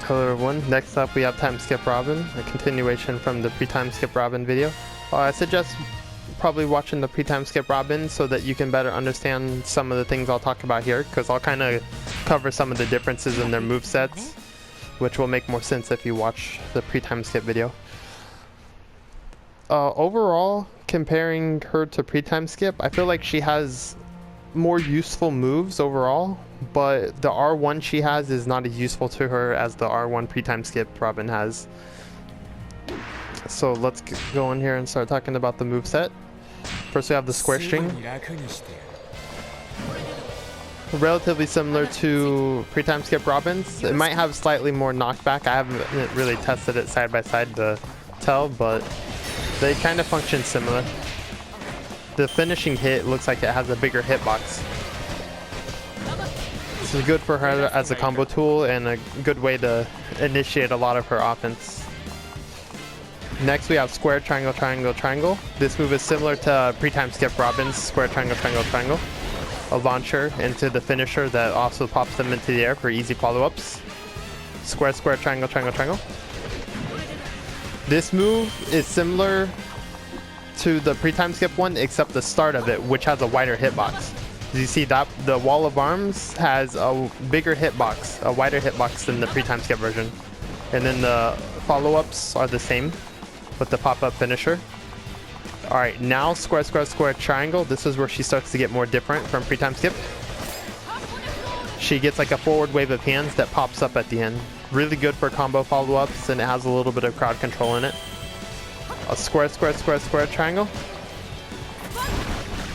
Hello everyone, next up we have Time Skip Robin, a continuation from the pre-Time Skip Robin video. I suggest probably watching the pre-Time Skip Robin so that you can better understand some of the things I'll talk about here, because I'll kind of cover some of the differences in their movesets, which will make more sense if you watch the pre-Time Skip video. Overall, comparing her to pre-Time Skip, I feel like she has more useful moves overall, but the R1 she has is not as useful to her as the R1 pre-Time Skip Robin has. So let's go in here and start talking about the moveset. First we have the square string. Relatively similar to pre-Time Skip Robin's. It might have slightly more knockback. I haven't really tested it side by side to tell, but they kind of function similar. The finishing hit looks like it has a bigger hitbox. This is good for her as a combo tool and a good way to initiate a lot of her offense. Next we have square, triangle, triangle, triangle. This move is similar to pre-Time Skip Robin's square, triangle, triangle, triangle. A launcher into the finisher that also pops them into the air for easy follow-ups. Square, square, triangle, triangle, triangle. This move is similar to the pre-Time Skip one, except the start of it, which has a wider hitbox. As you see, that the wall of arms has a bigger hitbox, a wider hitbox than the pre-Time Skip version. And then the follow-ups are the same with the pop-up finisher. Alright, now square, square, square, triangle. This is where she starts to get more different from pre-Time Skip. She gets like a forward wave of hands that pops up at the end. Really good for combo follow-ups, and it has a little bit of crowd control in it. A square, square, square, square, triangle.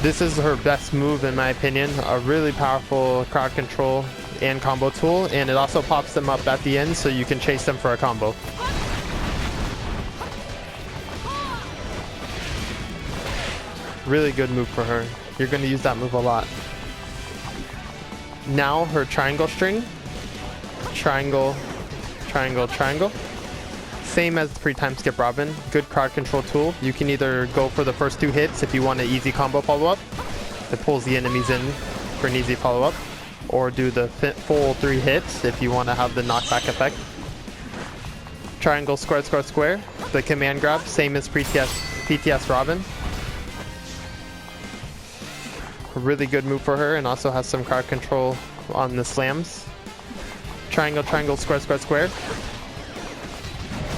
This is her best move in my opinion. A really powerful crowd control and combo tool, and it also pops them up at the end so you can chase them for a combo. Really good move for her. You're going to use that move a lot. Now her triangle string. Triangle, triangle, triangle. Same as the pre-Time Skip Robin. Good crowd control tool. You can either go for the first two hits if you want an easy combo follow-up. It pulls the enemies in for an easy follow-up. Or do the full 3 hits if you want to have the knockback effect. Triangle, square, square, square. The command grab, same as PTS Robin. A really good move for her, and also has some crowd control on the slams. Triangle, triangle, square, square, square.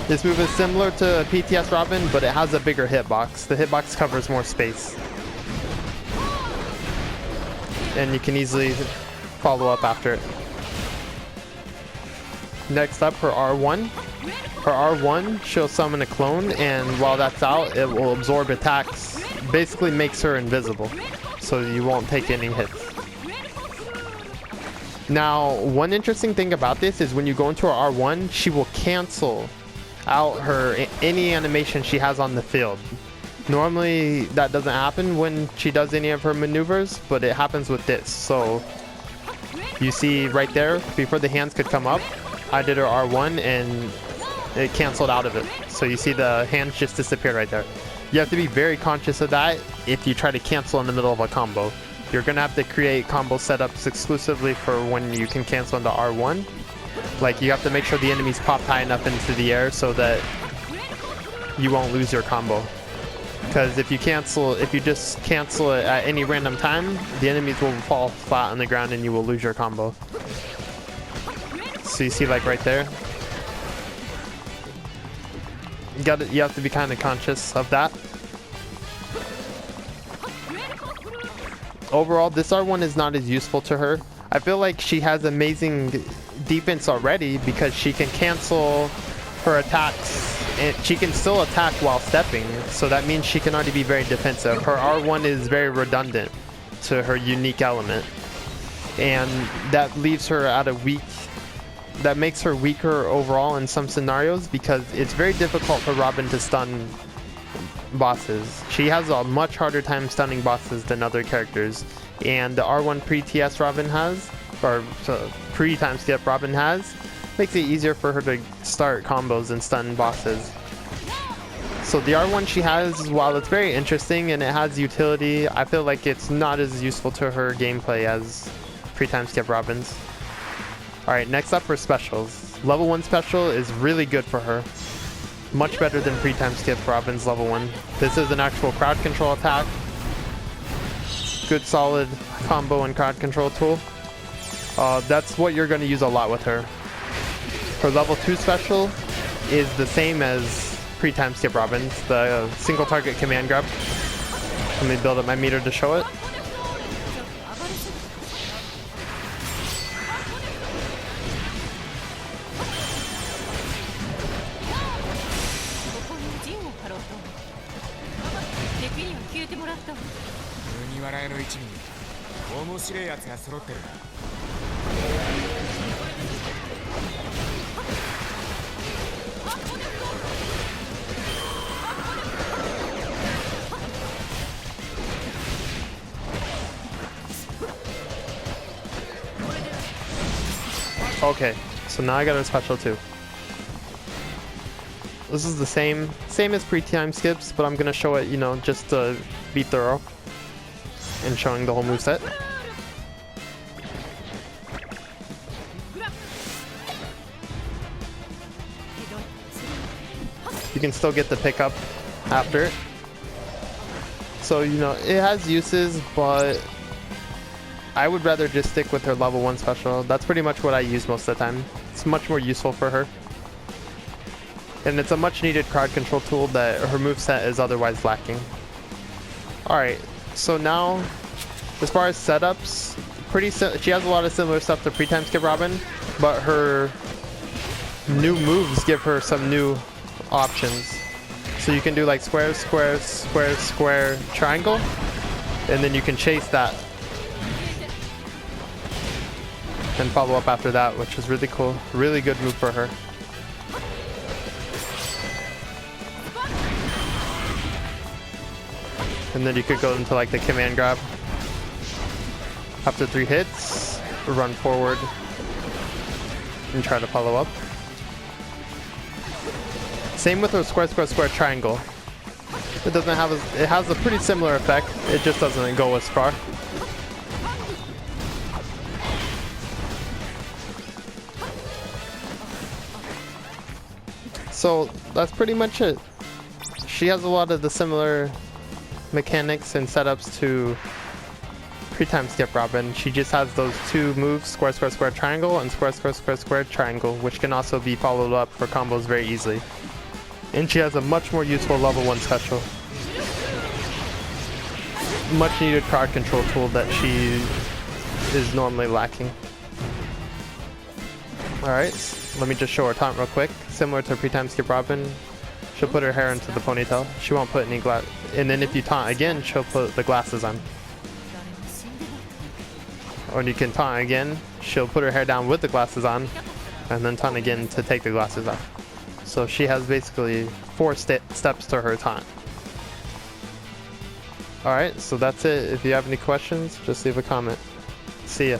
This move is similar to PTS Robin, but it has a bigger hitbox. The hitbox covers more space. And you can easily follow up after it. Next up, her R1. Her R1, she'll summon a clone, and while that's out, it will absorb attacks. Basically makes her invisible, so you won't take any hits. Now, one interesting thing about this is when you go into her R1, she will cancel out any animation she has on the field. Normally that doesn't happen when she does any of her maneuvers, but it happens with this. So you see right there, before the hands could come up, I did her R1 and it canceled out of it. So you see the hands just disappeared right there. You have to be very conscious of that if you try to cancel in the middle of a combo. You're gonna have to create combo setups exclusively for when you can cancel into R1. Like, you have to make sure the enemies pop high enough into the air so that you won't lose your combo. Because if you just cancel it at any random time, the enemies will fall flat on the ground and you will lose your combo. So you see, like right there, you have to be kind of conscious of that. Overall, this R1 is not as useful to her. I feel like she has amazing defense already because she can cancel her attacks and she can still attack while stepping, so that means she can already be very defensive. Her R1 is very redundant to her unique element, and that leaves her at that makes her weaker overall in some scenarios because it's very difficult for Robin to stun bosses. She has a much harder time stunning bosses than other characters, and the R1 pre-TS Robin has, or pre-Time Skip Robin has, makes it easier for her to start combos and stun bosses. So the R1 she has, while it's very interesting and it has utility, I feel like it's not as useful to her gameplay as pre-Time Skip Robin's. Alright, next up for specials. Level 1 special is really good for her. Much better than pre-time skip Robin's level 1. This is an actual crowd control attack. Good solid combo and crowd control tool. That's what you're going to use a lot with her. Her level 2 special is the same as pre-time skip Robin's, the single target command grab. Let me build up my meter to show it. Okay, so now I got a special too. This is the same as pre-time skips, but I'm gonna show it, you know, just to be thorough and showing the whole moveset. You can still get the pickup after it. So, you know, it has uses, but I would rather just stick with her level 1 special. That's pretty much what I use most of the time. It's much more useful for her. And it's a much needed crowd control tool that her moveset is otherwise lacking. Alright, so now, as far as setups, she has a lot of similar stuff to pre-time skip Robin, but her new moves give her some new options. So you can do like square, square, square, square, triangle, and then you can chase that and follow up after that, which is really cool. Really good move for her. And then you could go into like the command grab. After 3 hits, run forward and try to follow up. Same with her square, square, square, triangle. It doesn't have it has a pretty similar effect. It just doesn't go as far. So that's pretty much it. She has a lot of the similar mechanics and setups to pre-time skip Robin. She just has those 2 moves, square, square, square, triangle, and square, square, square, square, triangle, which can also be followed up for combos very easily. And she has a much more useful level 1 special. Much needed crowd control tool that she is normally lacking. Alright, let me just show her taunt real quick. Similar to pre-time skip Robin, she'll put her hair into the ponytail. She won't put any glass. And then if you taunt again, she'll put the glasses on. Or you can taunt again, she'll put her hair down with the glasses on, and then taunt again to take the glasses off. So she has basically 4 steps to her taunt. Alright, so that's it. If you have any questions, just leave a comment. See ya.